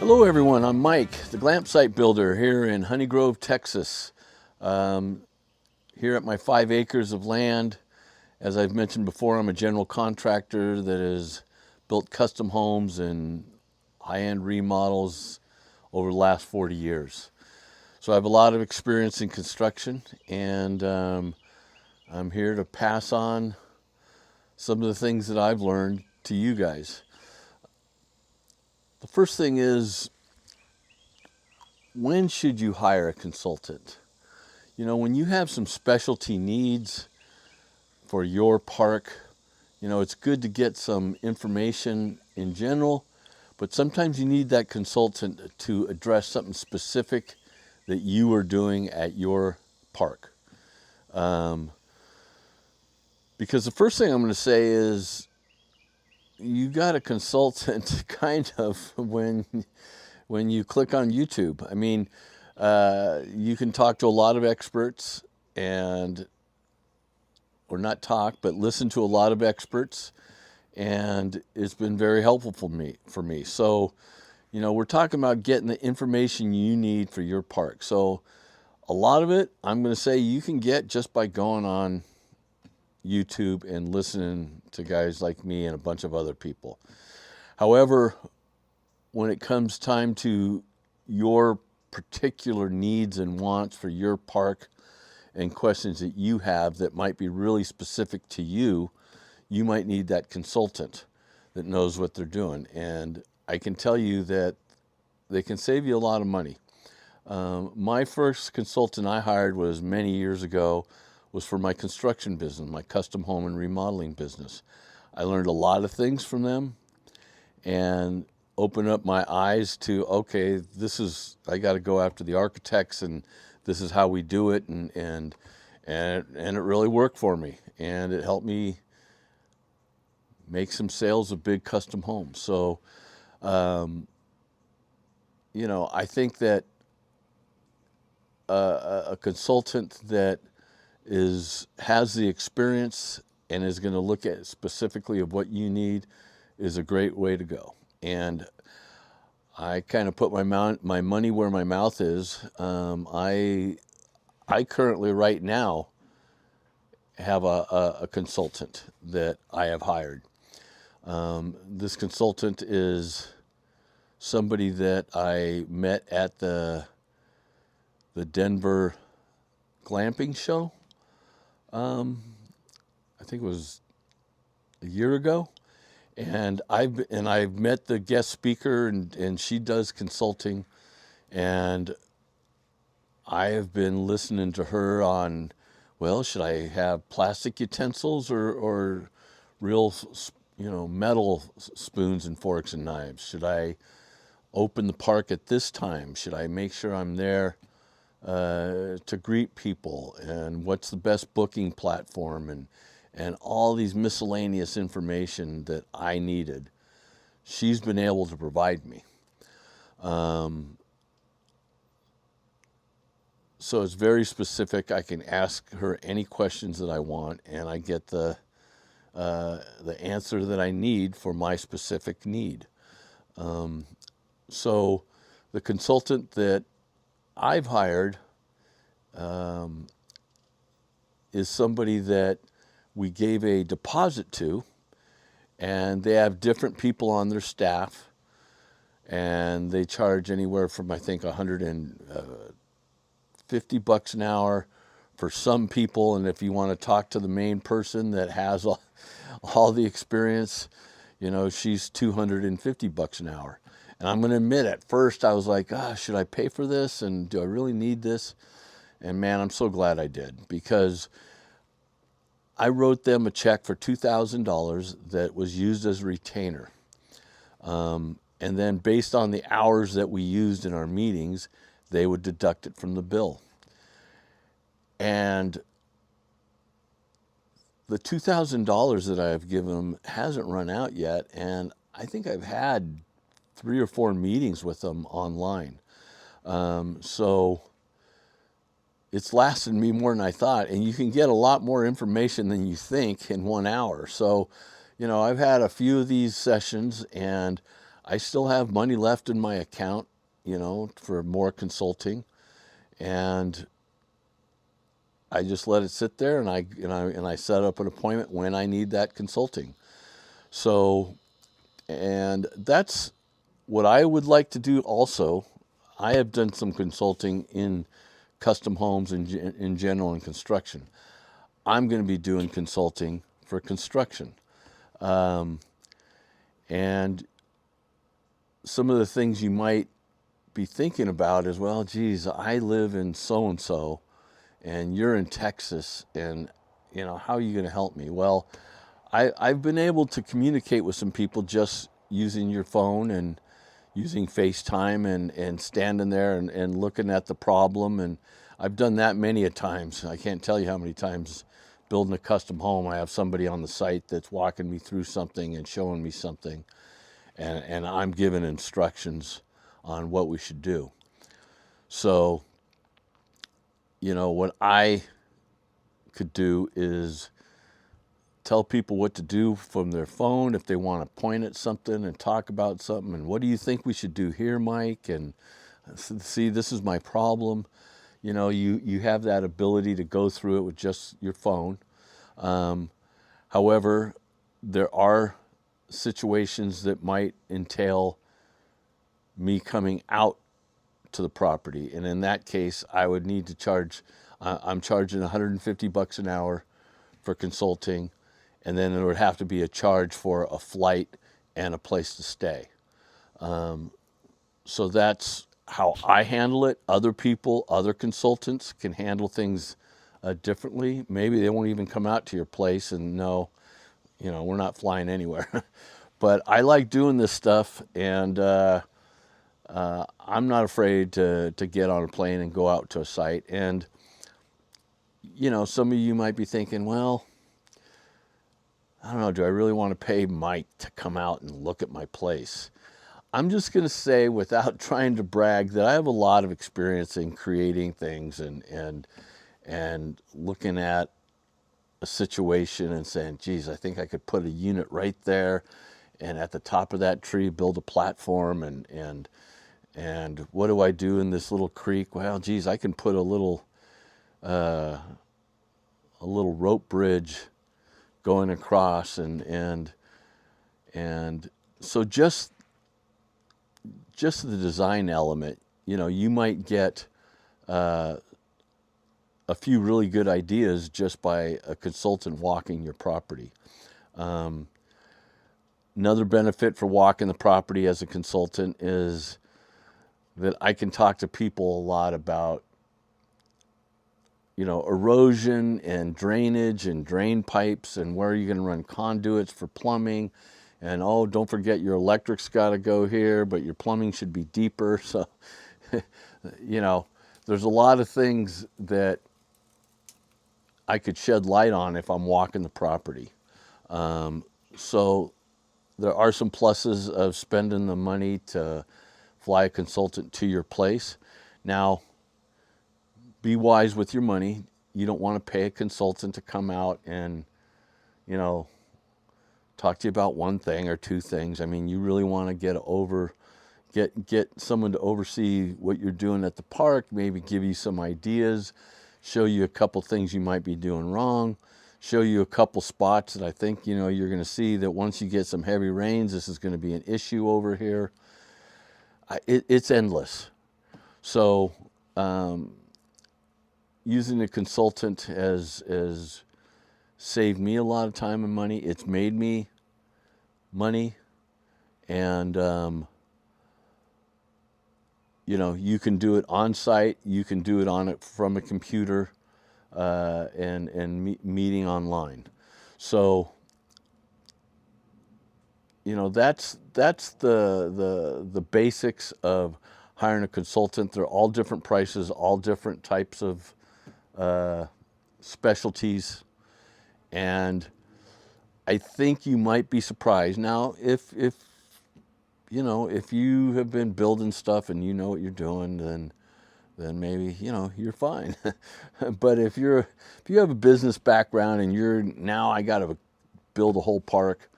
Hello everyone, I'm Mike, the Glampsite builder here in Honey Grove, Texas. Here at my 5 acres of land. As I've mentioned before, I'm a general contractor that has built custom homes and high-end remodels over the last 40 years. So I have a lot of experience in construction, and I'm here to pass on some of the things that I've learned to you guys. The first thing is, when should you hire a consultant? You know, when you have some specialty needs for your park, you know, it's good to get some information in general, but sometimes you need that consultant to address something specific that you are doing at your park. Because the first thing I'm going to say is, you got a consultant kind of when you click on YouTube. I mean, you can talk to a lot of experts or not talk, but listen to a lot of experts, and it's been very helpful for me. So, you know, we're talking about getting the information you need for your park. So a lot of it, I'm going to say, you can get just by going on YouTube and listening to guys like me and a bunch of other people. However, when it comes time to your particular needs and wants for your park and questions that you have that might be really specific to you, you might need that consultant that knows what they're doing. And I can tell you that they can save you a lot of money. My first consultant I hired was many years ago, was for my construction business, my custom home and remodeling business. I learned a lot of things from them and opened up my eyes to, okay, I got to go after the architects, and this is how we do it, and it really worked for me, and it helped me make some sales of big custom homes. So, you know, I think that a consultant that has the experience and is going to look at specifically of what you need is a great way to go. And I kind of put my money where my mouth is. I currently right now have a consultant that I have hired. This consultant is somebody that I met at the Denver glamping show. I think it was a year ago. And I've met the guest speaker, and she does consulting, and I have been listening to her on, well, should I have plastic utensils or real, you know, metal spoons and forks and knives? Should I open the park at this time? Should I make sure I'm there to greet people? And what's the best booking platform? And all these miscellaneous information that I needed, she's been able to provide me. So it's very specific. I can ask her any questions that I want, and I get the answer that I need for my specific need. So the consultant that I've hired is somebody that we gave a deposit to, and they have different people on their staff, and they charge anywhere from, I think, $150 an hour for some people. And if you want to talk to the main person that has all the experience, you know, she's $250 an hour. And I'm going to admit, at first I was like, should I pay for this? And do I really need this? And man, I'm so glad I did, because I wrote them a check for $2,000 that was used as a retainer. And then based on the hours that we used in our meetings, they would deduct it from the bill. And the $2,000 that I've given them hasn't run out yet. And I think I've had 3 or 4 meetings with them online. So it's lasted me more than I thought, and you can get a lot more information than you think in 1 hour. So, you know, I've had a few of these sessions, and I still have money left in my account, for more consulting, and I just let it sit there, and I set up an appointment when I need that consulting. So, and that's what I would like to do also. I have done some consulting in custom homes in general and construction. I'm going to be doing consulting for construction. And some of the things you might be thinking about is, well, geez, I live in so-and-so and you're in Texas, and, how are you going to help me? Well, I've been able to communicate with some people just using your phone and using FaceTime and standing there and looking at the problem. And I've done that many a times. I can't tell you how many times building a custom home, I have somebody on the site that's walking me through something and showing me something, and I'm giving instructions on what we should do. So, what I could do is tell people what to do from their phone if they want to point at something and talk about something. And what do you think we should do here, Mike? And see, this is my problem. You have that ability to go through it with just your phone. However, there are situations that might entail me coming out to the property. And in that case, I would need to charge, I'm charging $150 an hour for consulting. And then there would have to be a charge for a flight and a place to stay. So that's how I handle it. Other people, other consultants can handle things differently. Maybe they won't even come out to your place and know, we're not flying anywhere. But I like doing this stuff, and I'm not afraid to get on a plane and go out to a site. And, some of you might be thinking, well, I don't know, do I really want to pay Mike to come out and look at my place? I'm just going to say, without trying to brag, that I have a lot of experience in creating things and looking at a situation and saying, geez, I think I could put a unit right there, and at the top of that tree build a platform, and what do I do in this little creek? Well, geez, I can put a little rope bridge going across, and so just the design element, you might get a few really good ideas just by a consultant walking your property. Another benefit for walking the property as a consultant is that I can talk to people a lot about, erosion and drainage and drain pipes and where you're going to run conduits for plumbing. And, oh, don't forget your electric's got to go here, but your plumbing should be deeper. So, there's a lot of things that I could shed light on if I'm walking the property. So there are some pluses of spending the money to fly a consultant to your place. Now, be wise with your money. You don't want to pay a consultant to come out and, talk to you about one thing or two things. I mean, you really want to get someone to oversee what you're doing at the park, maybe give you some ideas, show you a couple things you might be doing wrong, show you a couple spots that I think, you're going to see that once you get some heavy rains, this is going to be an issue over here. It's endless. So, using a consultant has saved me a lot of time and money. It's made me money, and you can do it on site, you can do it from a computer, and meeting online. So that's the basics of hiring a consultant. They're all different prices, all different types of specialties, and I think you might be surprised. Now, if you have been building stuff and you know what you're doing, then maybe you're fine. But if you have a business background and I got to build a whole park,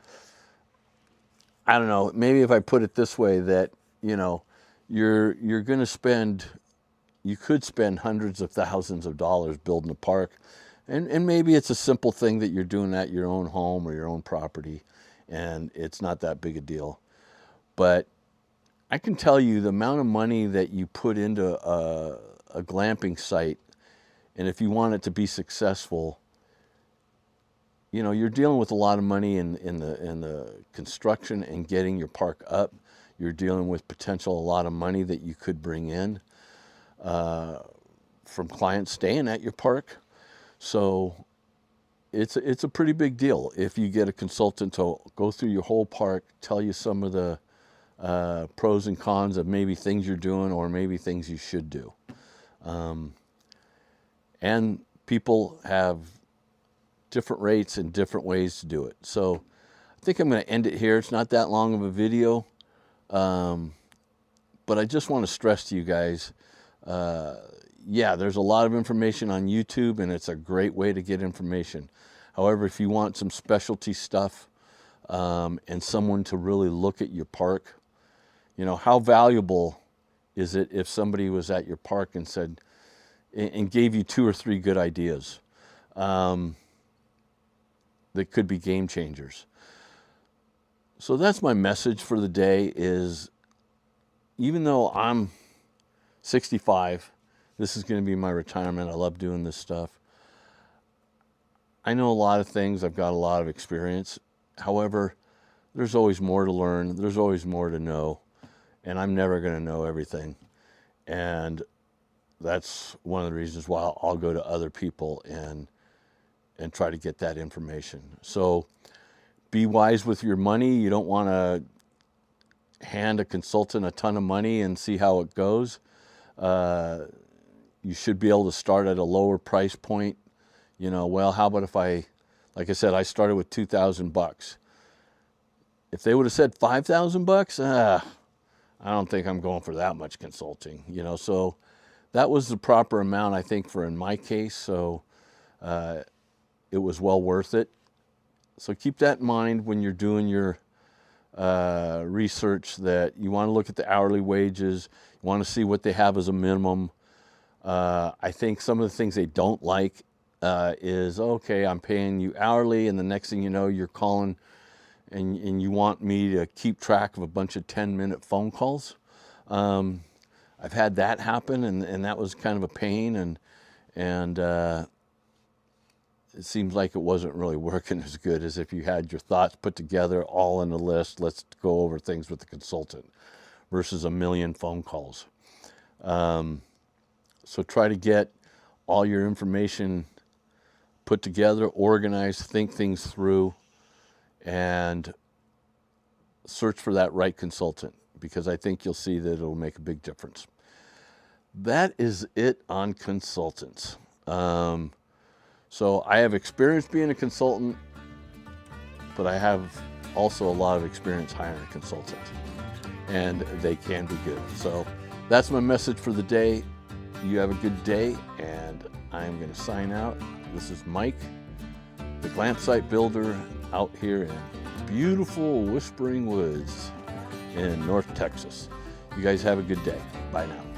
I don't know, maybe if I put it this way, that, you know, you're going to spend, you could spend hundreds of thousands of dollars building a park. And maybe it's a simple thing that you're doing at your own home or your own property, and it's not that big a deal. But I can tell you the amount of money that you put into a glamping site, and if you want it to be successful, you know, you're dealing with a lot of money in the construction and getting your park up. You're dealing with potential a lot of money that you could bring in from clients staying at your park. So it's a pretty big deal if you get a consultant to go through your whole park, tell you some of the pros and cons of maybe things you're doing or maybe things you should do. And people have different rates and different ways to do it. So I think I'm going to end it here. It's not that long of a video, but I just want to stress to you guys, yeah, there's a lot of information on YouTube, and it's a great way to get information. However, if you want some specialty stuff and someone to really look at your park, you know, how valuable is it if somebody was at your park and said, and gave you 2 or 3 good ideas that could be game changers? So that's my message for the day is, even though I'm 65, this is going to be my retirement. I love doing this stuff. I know a lot of things. I've got a lot of experience. However, there's always more to learn. There's always more to know. And I'm never going to know everything. And that's one of the reasons why I'll go to other people and try to get that information. So be wise with your money. You don't want to hand a consultant a ton of money and see how it goes. You should be able to start at a lower price point. You know, well, how about if like I said, I started with $2,000. If they would have said $5,000, I don't think I'm going for that much consulting, you know. So that was the proper amount, I think, for in my case. So it was well worth it. So keep that in mind when you're doing your research, that you want to look at the hourly wages. You want to see what they have as a minimum. I think some of the things they don't like is, okay, I'm paying you hourly, and the next thing you know, you're calling and you want me to keep track of a bunch of 10-minute phone calls. I've had that happen, and that was kind of a pain, and it seems like it wasn't really working as good as if you had your thoughts put together all in a list. Let's go over things with the consultant versus a million phone calls. So try to get all your information put together, organized, think things through, and search for that right consultant, because I think you'll see that it'll make a big difference. That is it on consultants. So I have experience being a consultant, but I have also a lot of experience hiring a consultant, and they can be good. So that's my message for the day. You have a good day, and I'm going to sign out. This is Mike, the Glampsite builder, out here in beautiful Whispering Woods in North Texas. You guys have a good day. Bye now.